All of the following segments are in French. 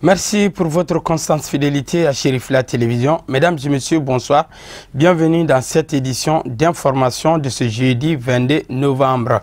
Merci pour votre constante fidélité à Chérifla Télévision. Mesdames et messieurs, bonsoir. Bienvenue dans cette édition d'information de ce jeudi 22 novembre.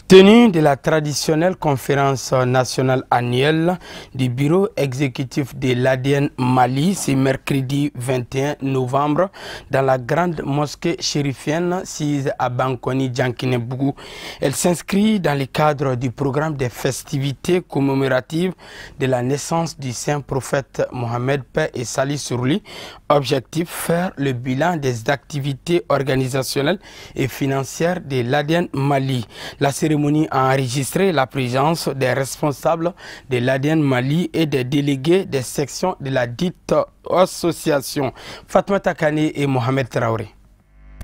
Tenue de la traditionnelle conférence nationale annuelle du bureau exécutif de l'ADN Mali, c'est mercredi 21 novembre dans la grande mosquée chérifienne sise à Bankoni Djankinebougou. Elle s'inscrit dans le cadre du programme des festivités commémoratives de la naissance du saint prophète Mohamed, paix et salut sur lui. Objectif, faire le bilan des activités organisationnelles et financières de l'ADN Mali. La cérémonie a enregistré la présence des responsables de l'ADN Mali et des délégués des sections de la dite association. Fatmata Kane et Mohamed Traoré.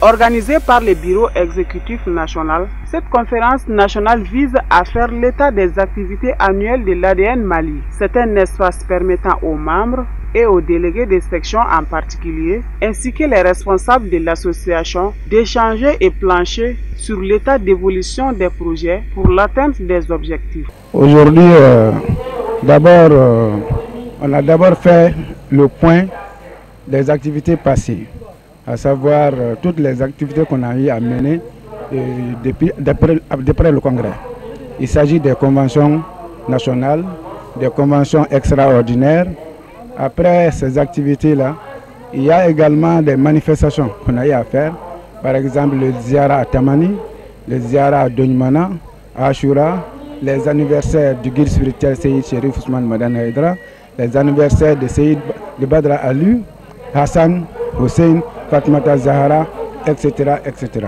Organisée par le Bureau exécutif national, cette conférence nationale vise à faire l'état des activités annuelles de l'ADN Mali. C'est un espace permettant aux membres et aux délégués des sections en particulier, ainsi que les responsables de l'association, d'échanger et plancher sur l'état d'évolution des projets pour l'atteinte des objectifs. Aujourd'hui, on a d'abord fait le point des activités passées, à savoir toutes les activités qu'on a eu à mener d'après le Congrès. Il s'agit des conventions nationales, des conventions extraordinaires. Après ces activités-là, il y a également des manifestations qu'on a eu à faire. Par exemple, le Ziara à Tamani, le Ziara à Donymana, à Ashura, les anniversaires du guide spirituel Seyyid Cherif Ousmane Madane Haïdara, les anniversaires de Seyyid de Badra Ali, Hassan, Hussein, Fatmata Zahara, etc., etc.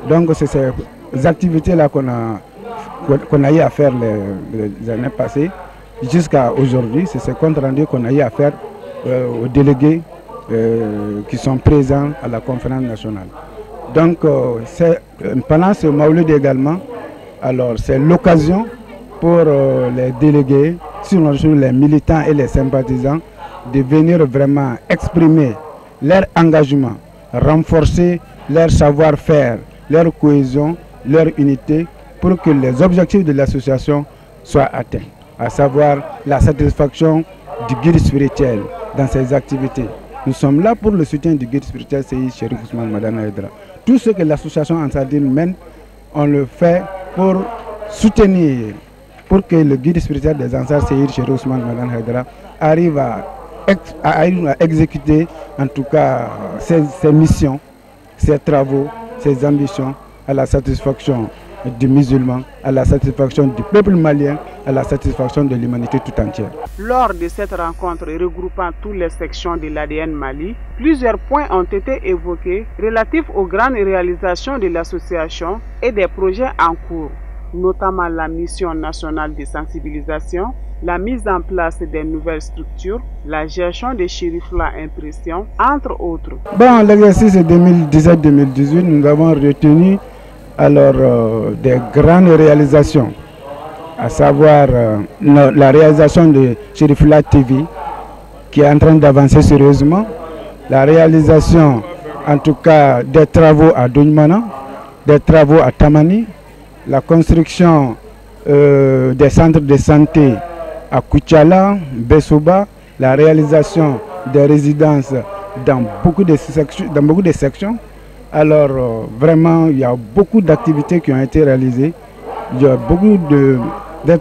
Donc c'est ces activités-là qu'on a eu à faire les années passées. Jusqu'à aujourd'hui, c'est ce compte rendu qu'on a eu à faire aux délégués qui sont présents à la conférence nationale. Donc pendant ce Maouloud également, alors c'est l'occasion pour les délégués, surtout les militants et les sympathisants, de venir vraiment exprimer leur engagement, renforcer leur savoir-faire, leur cohésion, leur unité pour que les objectifs de l'association soient atteints, à savoir la satisfaction du guide spirituel dans ses activités. Nous sommes là pour le soutien du guide spirituel Seyyid Cherif Ousmane Madane Haïdara. Tout ce que l'association Ansardine mène, on le fait pour soutenir, pour que le guide spirituel des Ansar Seyyid Cherif Ousmane Madane Haïdara arrive à exécuter en tout cas ses missions, ses travaux, ses ambitions à la satisfaction du musulman, à la satisfaction du peuple malien, à la satisfaction de l'humanité tout entière. Lors de cette rencontre regroupant toutes les sections de l'ADN Mali, plusieurs points ont été évoqués relatifs aux grandes réalisations de l'association et des projets en cours, notamment la mission nationale de sensibilisation, la mise en place des nouvelles structures, la gestion des Chérifla Impression, entre autres. Dans l'exercice 2017-2018, nous avons retenu alors des grandes réalisations, à savoir la réalisation de Chérifla TV qui est en train d'avancer sérieusement, la réalisation en tout cas des travaux à Donymana, des travaux à Tamani, la construction des centres de santé à Kouchala, Bessoba, la réalisation des résidences dans beaucoup de sections. Alors vraiment, il y a beaucoup d'activités qui ont été réalisées. Il y a beaucoup de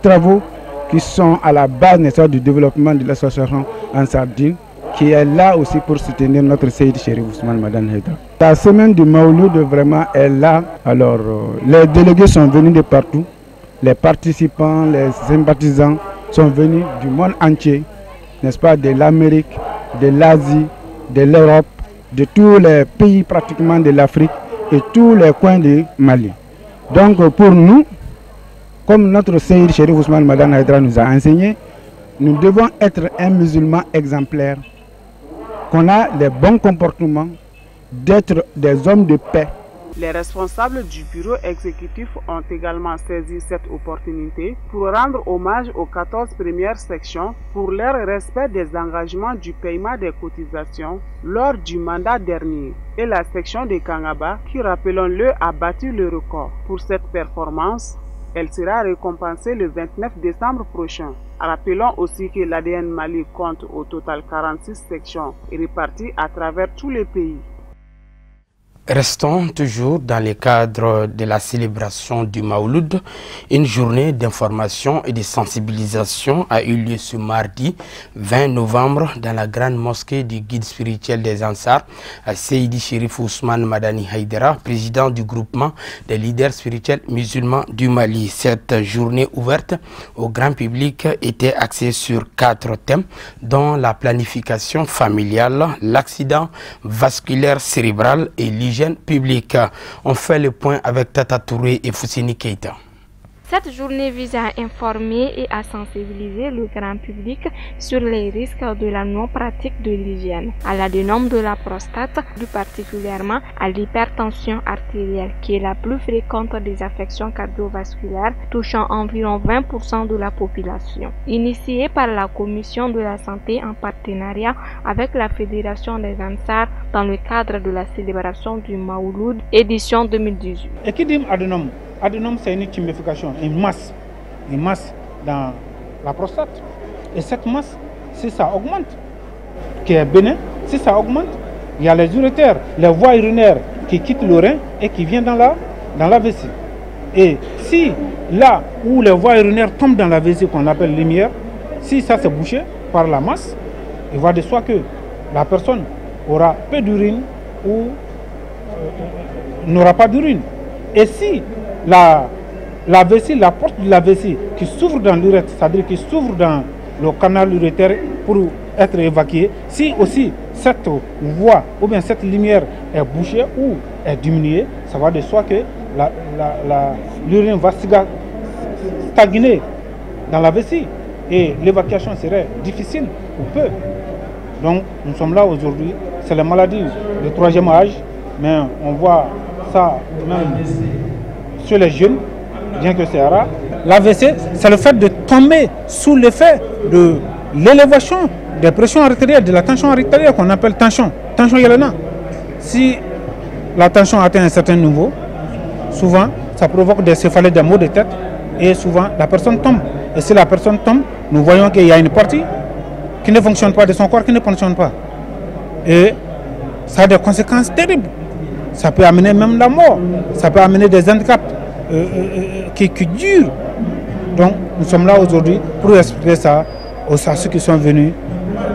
travaux qui sont à la base du développement de l'association Ansardine, qui est là aussi pour soutenir notre Seyyid Cherif Ousmane Madane Haïdara. La semaine du Maouloud vraiment est là. Alors les délégués sont venus de partout. Les participants, les sympathisants sont venus du monde entier, n'est-ce pas, de l'Amérique, de l'Asie, de l'Europe, de tous les pays pratiquement de l'Afrique et tous les coins du Mali. Donc pour nous, comme notre Seyyid Cherif Ousmane Madane Haïdara nous a enseigné, nous devons être un musulman exemplaire, qu'on a les bons comportements, d'être des hommes de paix. Les responsables du bureau exécutif ont également saisi cette opportunité pour rendre hommage aux 14 premières sections pour leur respect des engagements du paiement des cotisations lors du mandat dernier et la section de Kangaba qui, rappelons-le, a battu le record. Pour cette performance, elle sera récompensée le 29 décembre prochain. Rappelons aussi que l'ADN Mali compte au total 46 sections réparties à travers tous les pays. Restons toujours dans le cadre de la célébration du Maouloud. Une journée d'information et de sensibilisation a eu lieu ce mardi 20 novembre dans la grande mosquée du guide spirituel des Ansar, Seydi Chérif Ousmane Madani Haïdara, président du groupement des leaders spirituels musulmans du Mali. Cette journée ouverte au grand public était axée sur 4 thèmes, dont la planification familiale, l'accident vasculaire cérébral et l'hygiène publique. On fait le point avec Tata Touré et Foussini Keita. Cette journée vise à informer et à sensibiliser le grand public sur les risques de la non-pratique de l'hygiène, à l'adénome de la prostate, plus particulièrement à l'hypertension artérielle, qui est la plus fréquente des affections cardiovasculaires, touchant environ 20% de la population. Initiée par la Commission de la Santé en partenariat avec la Fédération des Ansar dans le cadre de la célébration du Maouloud, édition 2018. Et qui dit adénome? Adénome, c'est une tuméfication, une masse dans la prostate. Et cette masse, si ça augmente, qui est bénin, si ça augmente, il y a les urétères, les voies urinaires qui quittent le rein et qui viennent dans la vessie. Et si là où les voies urinaires tombent dans la vessie, qu'on appelle lumière, si ça s'est bouché par la masse, il va de soi que la personne aura peu d'urine ou n'aura pas d'urine. Et si la vessie, la porte de la vessie qui s'ouvre dans l'urètre, c'est-à-dire qui s'ouvre dans le canal urétère pour être évacué, si aussi cette voie ou bien cette lumière est bouchée ou est diminuée, ça va de soi que l'urine va stagner dans la vessie et l'évacuation serait difficile ou peu. Donc nous sommes là aujourd'hui, c'est la maladie de 3e âge, mais on voit ça même sur les jeunes, bien que c'est rare. L'AVC, c'est le fait de tomber sous l'effet de l'élévation des pressions artérielles, de la tension artérielle qu'on appelle tension Yelena. Si la tension atteint un certain niveau, souvent ça provoque des céphalées, des maux de tête, et souvent la personne tombe. Et si la personne tombe, nous voyons qu'il y a une partie qui ne fonctionne pas de son corps, qui ne fonctionne pas. Et ça a des conséquences terribles. Ça peut amener même la mort, ça peut amener des handicaps qui durent. Donc nous sommes là aujourd'hui pour expliquer ça aux ceux qui sont venus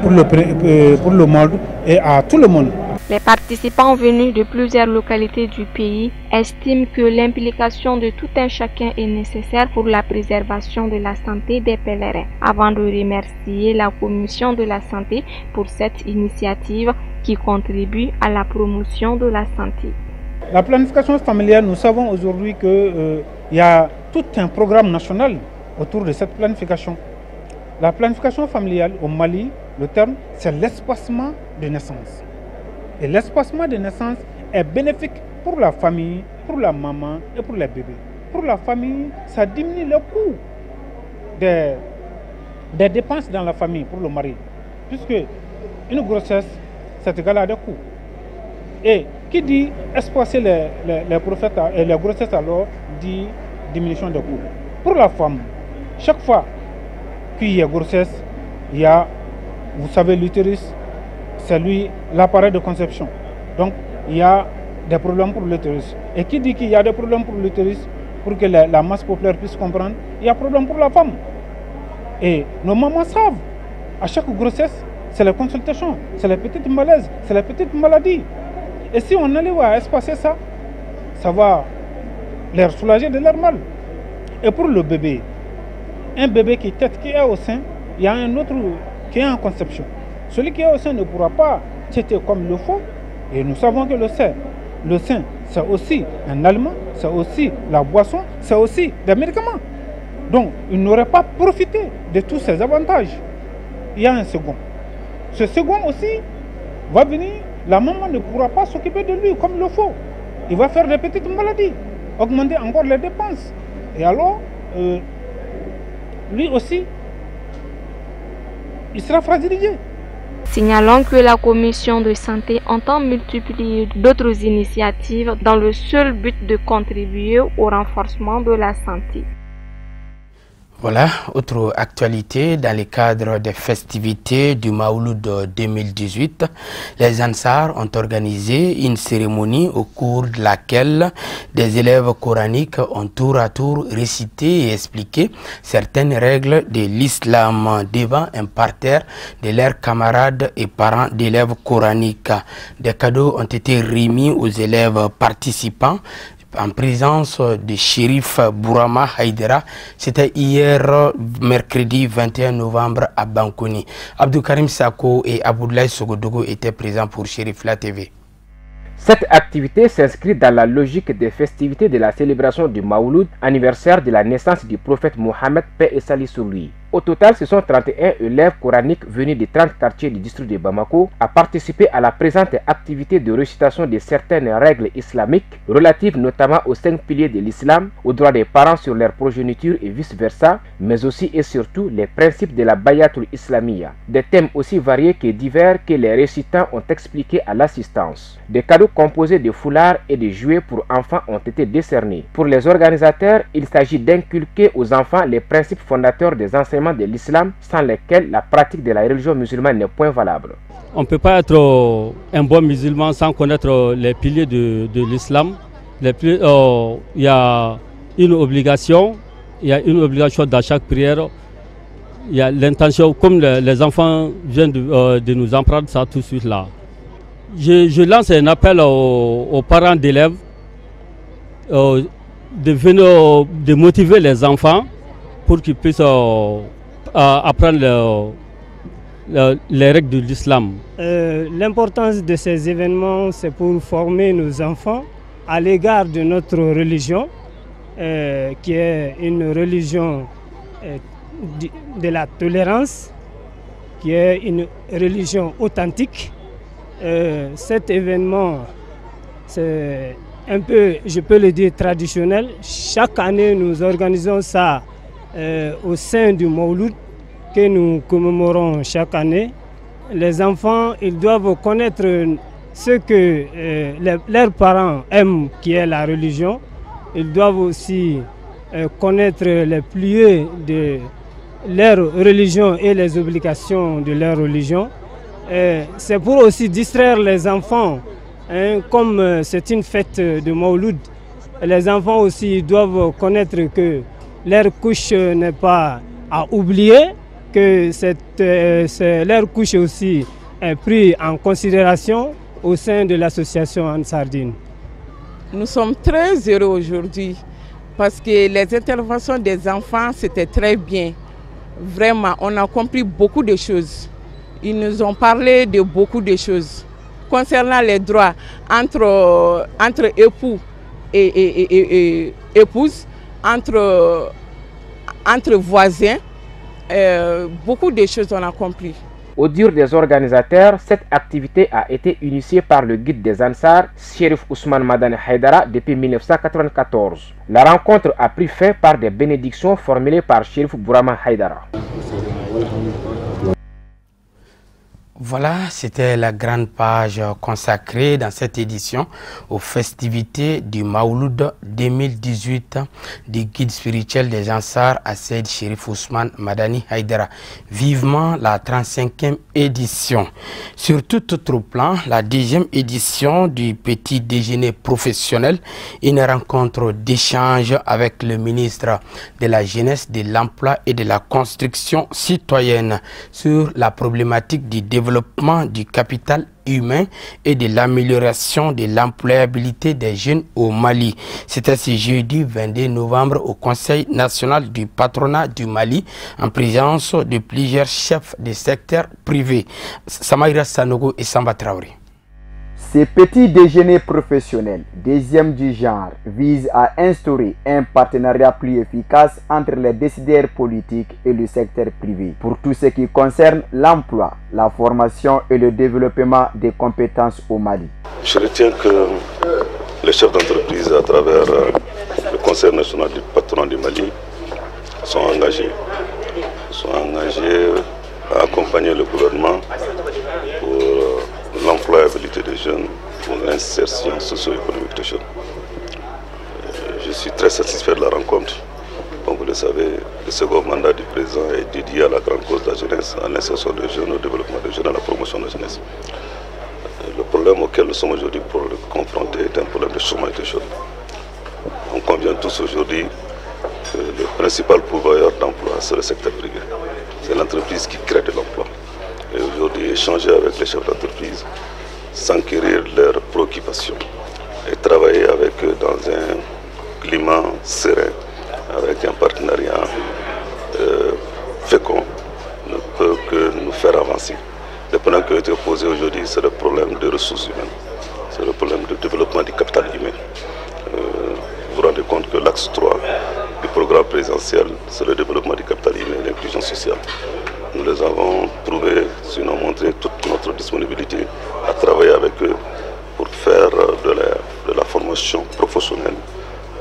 pour le monde et à tout le monde. Les participants venus de plusieurs localités du pays estiment que l'implication de tout un chacun est nécessaire pour la préservation de la santé des pèlerins. Avant de remercier la Commission de la Santé pour cette initiative qui contribue à la promotion de la santé. La planification familiale, nous savons aujourd'hui qu'il y a tout un programme national autour de cette planification. La planification familiale au Mali, le terme, c'est l'espacement de naissance. Et l'espacement de naissance est bénéfique pour la famille, pour la maman et pour les bébés. Pour la famille, ça diminue le coût des dépenses dans la famille pour le mari. Puisque une grossesse, c'est égal à des coûts. Et qui dit espacer les grossesses alors dit diminution des coûts. Pour la femme, chaque fois qu'il y a grossesse, il y a, vous savez, l'utérus, c'est lui l'appareil de conception. Donc il y a des problèmes pour l'utérus. Et qui dit qu'il y a des problèmes pour l'utérus, pour que la masse populaire puisse comprendre, il y a problème pour la femme. Et nos mamans savent, à chaque grossesse, c'est la consultation, c'est les petites malaises, c'est les petites maladies. Et si on allait à espacer ça, ça va les soulager de leur mal. Et pour le bébé, un bébé qui est au sein, il y a un autre qui est en conception. Celui qui est au sein ne pourra pas téter comme il le faut. Et nous savons que le sein, c'est aussi un aliment, c'est aussi la boisson, c'est aussi des médicaments. Donc, il n'aurait pas profité de tous ces avantages. Il y a un second. Ce second aussi va venir, la maman ne pourra pas s'occuper de lui comme il le faut. Il va faire des petites maladies, augmenter encore les dépenses. Et alors, lui aussi, il sera fragilisé. Signalons que la Commission de santé entend multiplier d'autres initiatives dans le seul but de contribuer au renforcement de la santé. Voilà, autre actualité, dans le cadre des festivités du Mawlud 2018, les Ansar ont organisé une cérémonie au cours de laquelle des élèves coraniques ont tour à tour récité et expliqué certaines règles de l'islam devant un parterre de leurs camarades et parents d'élèves coraniques. Des cadeaux ont été remis aux élèves participants en présence de Chérif Bourama Haïdara. C'était hier, mercredi 21 novembre à Bankouni. Abdou Karim Sako et Abdoulaye Sogodogo étaient présents pour Chérif La TV. Cette activité s'inscrit dans la logique des festivités de la célébration du Mawlud, anniversaire de la naissance du prophète Mohammed, paix et salut sur lui. Au total, ce sont 31 élèves coraniques venus de 30 quartiers du district de Bamako à participer à la présente activité de récitation de certaines règles islamiques relatives notamment aux 5 piliers de l'islam, aux droits des parents sur leur progéniture et vice-versa, mais aussi et surtout les principes de la Bayatul Islamiyya. Des thèmes aussi variés que divers que les récitants ont expliqués à l'assistance. Des cadeaux composés de foulards et de jouets pour enfants ont été décernés. Pour les organisateurs, il s'agit d'inculquer aux enfants les principes fondateurs des enseignements de l'islam sans lesquels la pratique de la religion musulmane n'est point valable. On ne peut pas être un bon musulman sans connaître les piliers de l'islam. Il y a une obligation, dans chaque prière. Il y a l'intention, comme les enfants viennent de nous apprendre ça tout de suite là. Je lance un appel aux parents d'élèves de motiver les enfants pour qu'ils puissent apprendre les règles de l'islam. L'importance de ces événements, c'est pour former nos enfants à l'égard de notre religion, qui est une religion de la tolérance, qui est une religion authentique. Cet événement, c'est un peu, je peux le dire, traditionnel. Chaque année, nous organisons ça au sein du Mawlud que nous commémorons chaque année. Les enfants, ils doivent connaître ce que leurs parents aiment, qui est la religion. Ils doivent aussi connaître les piliers de leur religion et les obligations de leur religion. C'est pour aussi distraire les enfants, comme c'est une fête de Mawlud. Les enfants aussi doivent connaître que leur couche n'est pas à oublier, que leur couche aussi est prise en considération au sein de l'association Ansardine. Nous sommes très heureux aujourd'hui parce que les interventions des enfants, c'était très bien. Vraiment, on a compris beaucoup de choses. Ils nous ont parlé de beaucoup de choses concernant les droits entre époux et épouses, entre voisins. Beaucoup de choses on a compris. Au dire des organisateurs, cette activité a été initiée par le guide des Ansar, Chérif Ousmane Madani Haïdara, depuis 1994. La rencontre a pris fin par des bénédictions formulées par Chérif Bourama Haïdara. Voilà, c'était la grande page consacrée dans cette édition aux festivités du Mawlud 2018 du guide spirituel des Ansar à Seyd Chérif Ousmane Madani Haïdara. Vivement la 35e édition. Sur tout autre plan, la 10e édition du petit déjeuner professionnel, une rencontre d'échange avec le ministre de la Jeunesse, de l'Emploi et de la Construction citoyenne sur la problématique du développement du capital humain et de l'amélioration de l'employabilité des jeunes au Mali. C'était ce jeudi 22 novembre au Conseil national du patronat du Mali en présence de plusieurs chefs de secteur privé. Samaïra Sanogo et Samba Traoré. Ces petits déjeuners professionnels, deuxième du genre, visent à instaurer un partenariat plus efficace entre les décideurs politiques et le secteur privé pour tout ce qui concerne l'emploi, la formation et le développement des compétences au Mali. Je retiens que les chefs d'entreprise à travers le Conseil national du patronat du Mali sont engagés à accompagner le gouvernement pour l'employabilité des jeunes, pour l'insertion socio-économique des jeunes. Je suis très satisfait de la rencontre. Donc le savez, le second mandat du président est dédié à la grande cause de la jeunesse, à l'insertion des jeunes, au développement des jeunes, à la promotion de la jeunesse. Le problème auquel nous sommes aujourd'hui confrontés est un problème de chômage des jeunes. On convient tous aujourd'hui que le principal pourvoyeur d'emploi, c'est le secteur privé. C'est l'entreprise qui crée de l'emploi. Et aujourd'hui, échanger avec les chefs d'entreprise, s'enquérir leurs préoccupations et travailler avec eux dans un climat serein, avec un partenariat fécond, ne peut que nous faire avancer. Le problème qui a été posé aujourd'hui, c'est le problème des ressources humaines, c'est le problème du développement du capital humain. Vous vous rendez compte que l'axe 3 du programme présidentiel, c'est le développement du capital humain et l'inclusion sociale. Nous les avons prouvés, sinon montré toute notre disponibilité à travailler avec eux pour faire de la formation professionnelle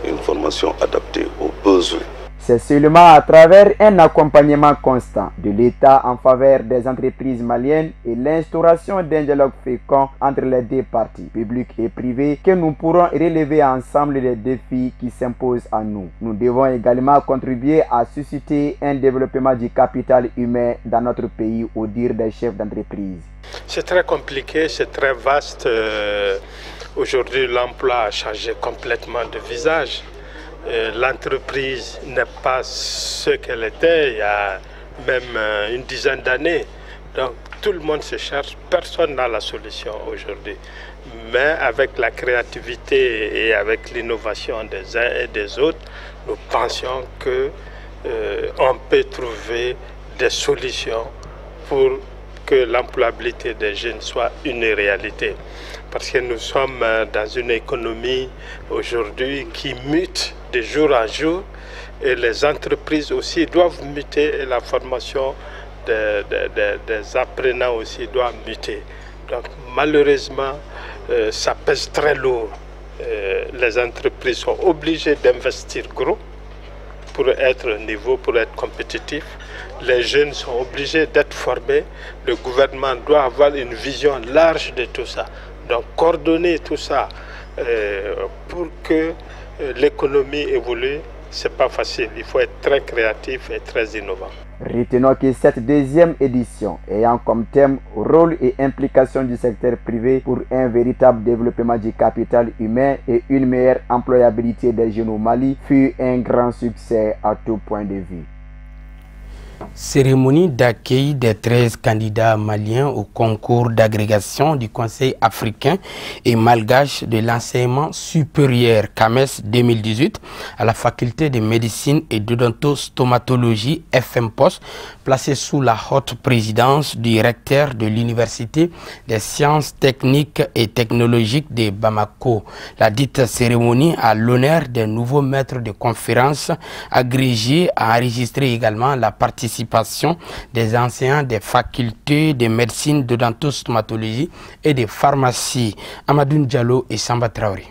une formation adaptée aux besoins. C'est seulement à travers un accompagnement constant de l'État en faveur des entreprises maliennes et l'instauration d'un dialogue fécond entre les deux parties, publics et privés, que nous pourrons relever ensemble les défis qui s'imposent à nous. Nous devons également contribuer à susciter un développement du capital humain dans notre pays au dire des chefs d'entreprise. C'est très compliqué, c'est très vaste. Aujourd'hui, l'emploi a changé complètement de visage. L'entreprise n'est pas ce qu'elle était il y a même une dizaine d'années. Donc tout le monde se cherche, personne n'a la solution aujourd'hui. Mais avec la créativité et avec l'innovation des uns et des autres, nous pensions qu'on peut trouver des solutions pour que l'employabilité des jeunes soit une réalité. Parce que nous sommes dans une économie aujourd'hui qui mute de jour en jour et les entreprises aussi doivent muter et la formation des apprenants aussi doit muter. Donc malheureusement, ça pèse très lourd. Les entreprises sont obligées d'investir gros pour être au niveau, pour être compétitif. Les jeunes sont obligés d'être formés. Le gouvernement doit avoir une vision large de tout ça. Donc coordonner tout ça pour que l'économie évolue, c'est pas facile. Il faut être très créatif et très innovant. Retenons que cette deuxième édition, ayant comme thème rôle et implication du secteur privé pour un véritable développement du capital humain et une meilleure employabilité des jeunes au Mali, fut un grand succès à tout point de vue. Cérémonie d'accueil des 13 candidats maliens au concours d'agrégation du Conseil africain et malgache de l'enseignement supérieur CAMES 2018 à la faculté de médecine et d'odontostomatologie FMPOS, placée sous la haute présidence du recteur de l'Université des sciences techniques et technologiques de Bamako. La dite cérémonie à l'honneur des nouveaux maîtres de conférences agrégés a enregistré également la participation des enseignants des facultés de médecine, d'odontostomatologie et de pharmacie. Amadou Diallo et Samba Traoré.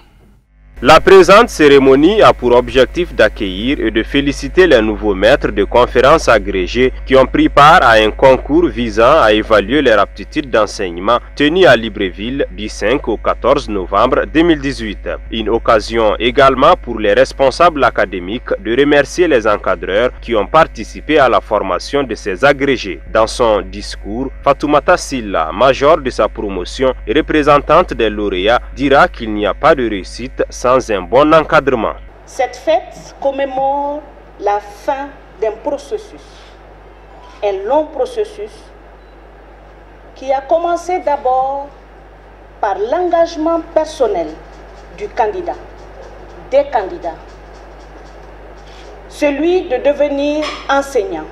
La présente cérémonie a pour objectif d'accueillir et de féliciter les nouveaux maîtres de conférences agrégés qui ont pris part à un concours visant à évaluer leur aptitude d'enseignement tenu à Libreville du 5 au 14 novembre 2018. Une occasion également pour les responsables académiques de remercier les encadreurs qui ont participé à la formation de ces agrégés. Dans son discours, Fatoumata Silla, major de sa promotion et représentante des lauréats, dira qu'il n'y a pas de réussite sans un bon encadrement. Cette fête commémore la fin d'un processus, un long processus qui a commencé d'abord par l'engagement personnel du candidat, des candidats, celui de devenir enseignant.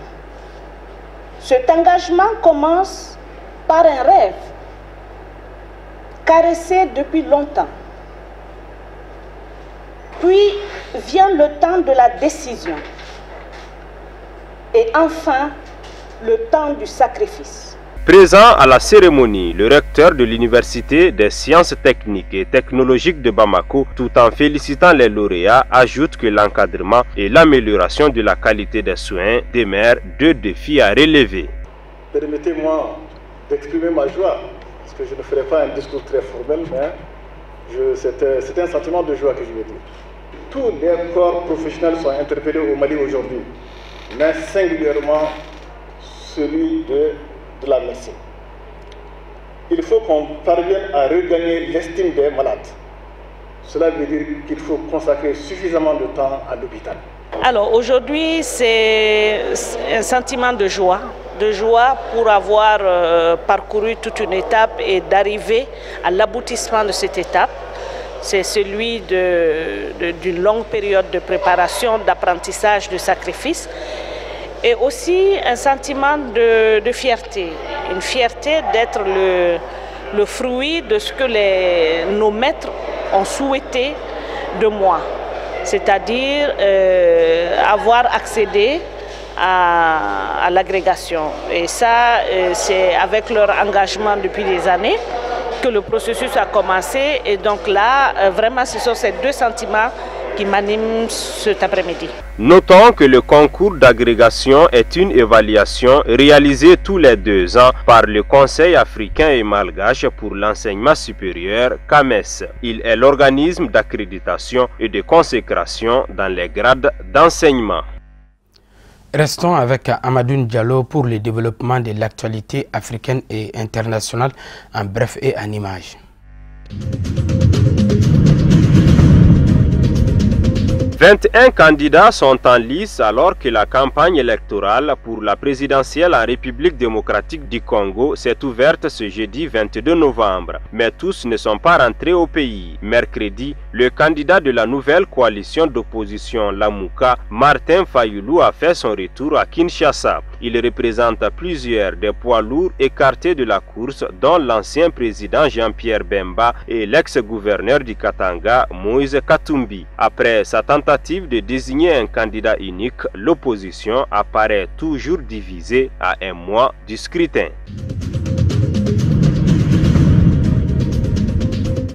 Cet engagement commence par un rêve caressé depuis longtemps. Puis vient le temps de la décision et enfin le temps du sacrifice. Présent à la cérémonie, le recteur de l'Université des sciences techniques et technologiques de Bamako, tout en félicitant les lauréats, ajoute que l'encadrement et l'amélioration de la qualité des soins demeurent deux défis à relever. Permettez-moi d'exprimer ma joie, parce que je ne ferai pas un discours très formel, mais c'était un sentiment de joie que je vais dire. tous les corps professionnels sont interpellés au Mali aujourd'hui, mais singulièrement celui de la médecine. Il faut qu'on parvienne à regagner l'estime des malades. Cela veut dire qu'il faut consacrer suffisamment de temps à l'hôpital. Alors aujourd'hui, c'est un sentiment de joie pour avoir parcouru toute une étape et d'arriver à l'aboutissement de cette étape. C'est celui d'une longue période de préparation, d'apprentissage, de sacrifice. Et aussi un sentiment de fierté, une fierté d'être le fruit de ce que nos maîtres ont souhaité de moi, c'est-à-dire avoir accédé à l'agrégation. Et ça, c'est avec leur engagement depuis des années que le processus a commencé. Et donc là, vraiment, ce sont ces deux sentiments qui m'anime cet après-midi. Notons que le concours d'agrégation est une évaluation réalisée tous les 2 ans par le Conseil africain et malgache pour l'enseignement supérieur, CAMES. Il est l'organisme d'accréditation et de consécration dans les grades d'enseignement. Restons avec Amadou Diallo pour le développement de l'actualité africaine et internationale en bref et en images. 21 candidats sont en lice alors que la campagne électorale pour la présidentielle en République démocratique du Congo s'est ouverte ce jeudi 22 novembre. Mais tous ne sont pas rentrés au pays. Mercredi, le candidat de la nouvelle coalition d'opposition Lamuka, Martin Fayulu, a fait son retour à Kinshasa. Il représente plusieurs des poids lourds écartés de la course, dont l'ancien président Jean-Pierre Bemba et l'ex-gouverneur du Katanga, Moïse Katumbi. Après sa tentative de désigner un candidat unique, l'opposition apparaît toujours divisée à un mois du scrutin.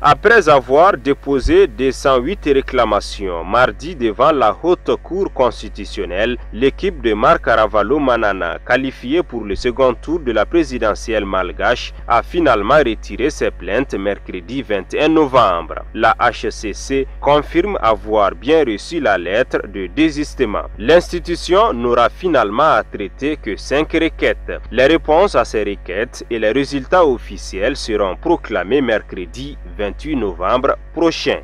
Après avoir déposé 208 réclamations mardi devant la Haute Cour constitutionnelle, l'équipe de Marc Caravalo Manana, qualifiée pour le second tour de la présidentielle malgache, a finalement retiré ses plaintes mercredi 21 novembre. La HCC confirme avoir bien reçu la lettre de désistement. L'institution n'aura finalement à traiter que 5 requêtes. Les réponses à ces requêtes et les résultats officiels seront proclamés mercredi 28 novembre prochain.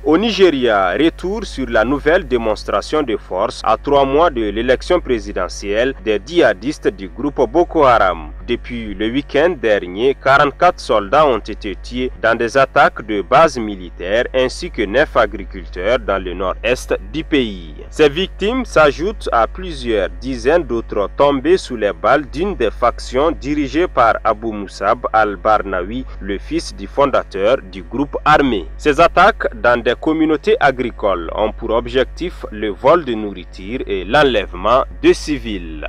Au Nigeria, retour sur la nouvelle démonstration de force à 3 mois de l'élection présidentielle des djihadistes du groupe Boko Haram. Depuis le week-end dernier, 44 soldats ont été tués dans des attaques de bases militaires ainsi que 9 agriculteurs dans le nord-est du pays. Ces victimes s'ajoutent à plusieurs dizaines d'autres tombés sous les balles d'une des factions dirigées par Abou Moussab al-Barnawi, le fils du fondateur du groupe armé. Ces attaques dans des communautés agricoles ont pour objectif le vol de nourriture et l'enlèvement de civils.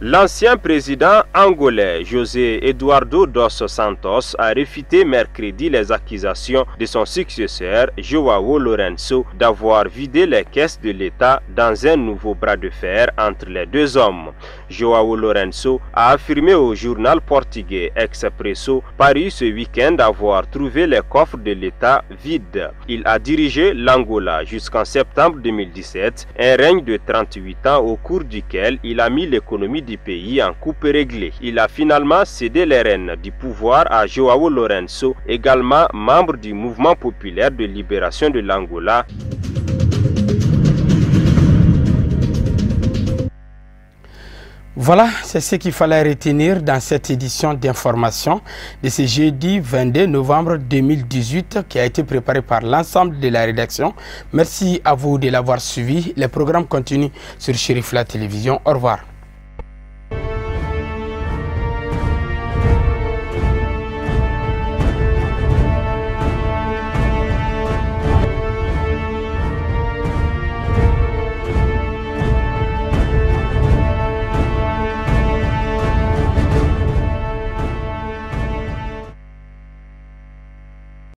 L'ancien président angolais José Eduardo dos Santos a réfuté mercredi les accusations de son successeur João Lourenço d'avoir vidé les caisses de l'État dans un nouveau bras de fer entre les deux hommes. João Lourenço a affirmé au journal portugais Expresso paru ce week-end avoir trouvé les coffres de l'État vides. Il a dirigé l'Angola jusqu'en septembre 2017, un règne de 38 ans au cours duquel il a mis l'économie du pays en coupe réglée. Il a finalement cédé les rênes du pouvoir à João Lourenço, également membre du mouvement populaire de libération de l'Angola. Voilà, c'est ce qu'il fallait retenir dans cette édition d'information de ce jeudi 22 novembre 2018 qui a été préparée par l'ensemble de la rédaction. Merci à vous de l'avoir suivi. Les programmes continuent sur Chérif La Télévision. Au revoir.